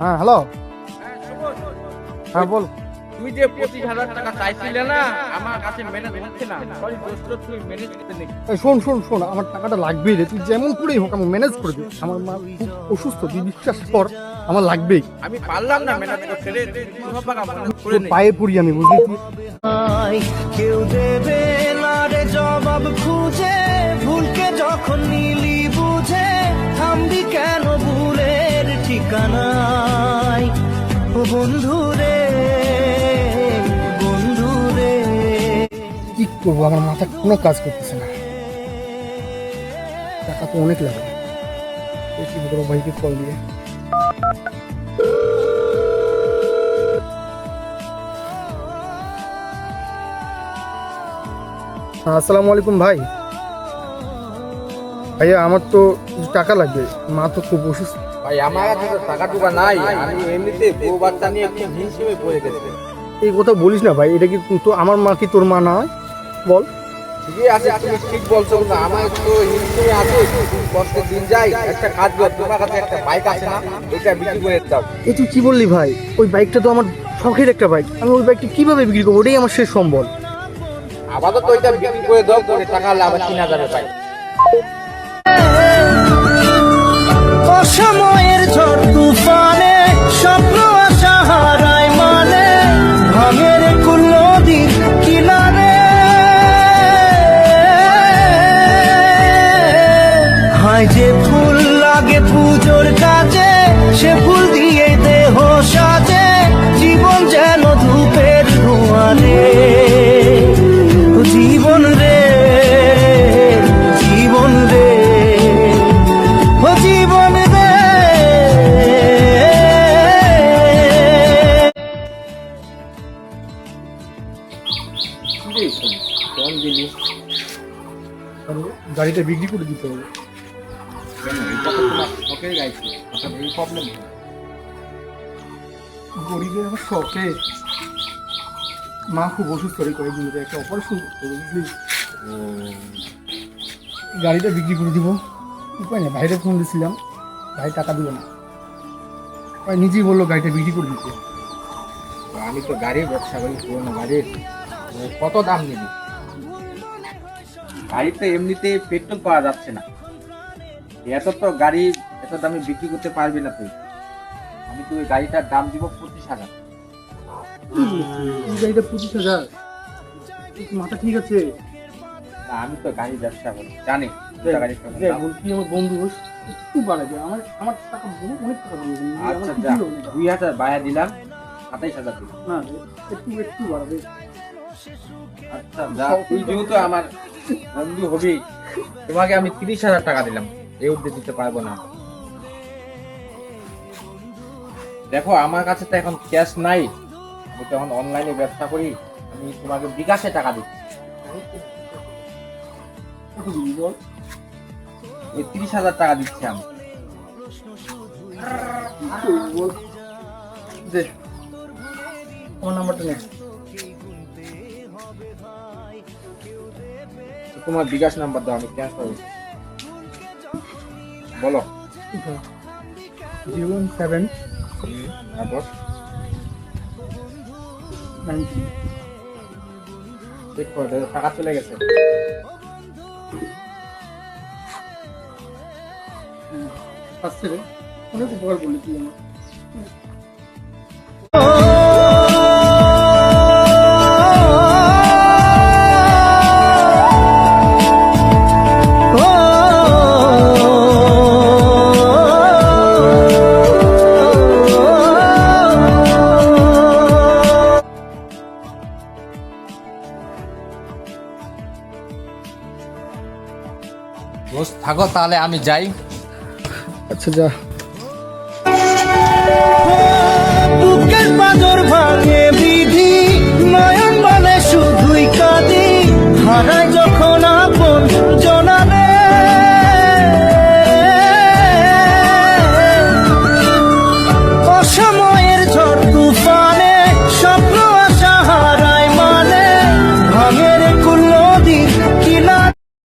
হ্যাঁ হ্যালো। হ্যাঁ বল। তুই যে 25,000 টাকা চাইছিলে না, আমার কাছে ম্যানেজ হচ্ছে না। সরি দোস্ত, তুই ম্যানেজ করতে নেই। শোন শোন শোন, আমার টাকাটা লাগবেই রে, তুই যেমন করেই হোক আমি ম্যানেজ করে দিই। আমার মা খুব অসুস্থ, তুই বিশ্বাস কর, আমার লাগবেই। আমি পারলাম না ম্যানেজ করতে রে, তুই বাবা ম্যানেজ করে তোর নে। পায়ে পড়ি আমি, বুঝলি তুই। কেউ দেবে না রে জবাব খুঁজে, ভুলকে যখন নিলি বুঝে, থামবি কেন ভুলের ঠিকানায়? ও বন্ধু রে, বন্ধু রে। কি করবো, আমার মাথা কোনো কাজ করতেছে না, টাকা তো অনেক লাগে। দেখি বড় ভাইকে কল দিয়ে। আসসালামু আলাইকুম ভাই। ভাইয়া আমার তো কিছু টাকা লাগবে, মা তো খুব অসুস্থ। ভাই আমার কাছে তো টাকা টুকা নাই, আমি এমনিতে বউ বাচ্চা নিয়ে একটু হিমশিমে পড়ে গেছি। এই কথা বলিস না ভাই, এটা কি তো আমার মা কি তোর মা না? বল। ঠিকই আছে, তুমি ঠিক বলছো, কিন্তু আমার তো হিমশিমে আছে, খুব কষ্টের দিন যায়। একটা কাজ কর, তোমার কাছে একটা বাইক আছে না, এটা বিক্রি করে দাও। এই তুই কি বললি ভাই? ওই বাইকটা তো আমার শখের একটা বাইক, আমি ওই বাইকটা কিভাবে বিক্রি করবো? ওটাই আমার শেষ সম্বল। আপাতত ওইটা বিক্রি করে দাও, করে টাকা লাভ 3,000 পাই। অসময়ের ঝড় তুফানে স্বপ্ন আশা হারায় মানে, ভাঙের কুল নদীর কিনারে। হায় যে ফুল লাগে পুজোর কাজে, সে ফুল দিয়ে দেহ সাজে, জীবন যেন ধূপের ধোঁয়ারে। জীবন রে, জীবন রে, ও জীবন রে। ফোন দিলি গাড়িটা বিক্রি করে দিতে হবে। কেন? এটা তো তোমার শখের গাড়ি ছিল, এখন এই প্রবলেম। গরিবের আমার শখে, মা খুব অসুস্থ রে, কয়েকদিন ধরে একটা অপারেশন করতে হবে, বুঝলি। গাড়িটা বিক্রি করে দিব, উপায় না। ভাইরে ফোন দিয়েছিলাম, ভাই টাকা দিল না, ভাই নিজেই বললো গাড়িটা বিক্রি করে দিতে। আমি তো গাড়ির ব্যবসা করি, পুরোনো গাড়ির। কত দাম নিবি? গাড়িতে এমনিতে পেট্রোল পাওয়া যাচ্ছে না, এত তো গাড়ি এত দামে বিক্রি করতে পারবি না তুই। আমি তো ওই গাড়িটার দাম দিব 25,000। এই গাড়িটা 25,000? মাথা ঠিক আছে? না, আমি তো গাড়ির ব্যবসা করি, জানি গাড়ির কেমন দাম। তুই আমার বন্ধু হোস, একটু বাড়াবে, আমার আমার টাকা অনেক টাকা বাড়াবে। আচ্ছা যা, 2,000 বায়া দিলাম, 27,000 দিলাম। না একটু একটু বাড়াবে। আচ্ছা যা, তুই যেহেতু আমার বন্ধু হবি, তোমাকে আমি 30,000 টাকা দিলাম, এই অবধি দিতে পারবো না। দেখো আমার কাছে তো এখন ক্যাশ নাই, আমি তো এখন অনলাইনে ব্যবসা করি, আমি তোমাকে বিকাশে টাকা দিচ্ছি। বল। এই 30,000 টাকা দিচ্ছি আমি। বল দে, আমার নাম্বারটা নে। তোমার বিকাশ নাম্বার দাও, আমি ক্যাশ করবো। বলো। 017 তারপর 90। চেক করে দেখো, টাকা চলে গেছে। আসছে রে, অনেক উপকার করলি তুই আমার। দোস্ত থাকো তাহলে, আমি যাই। আচ্ছা যা। বুকের পাঁজর ভাঙে বিধি, নয়ন বলে শুধুই কাঁদি, হারায় যখন আপন জনারে। অসময়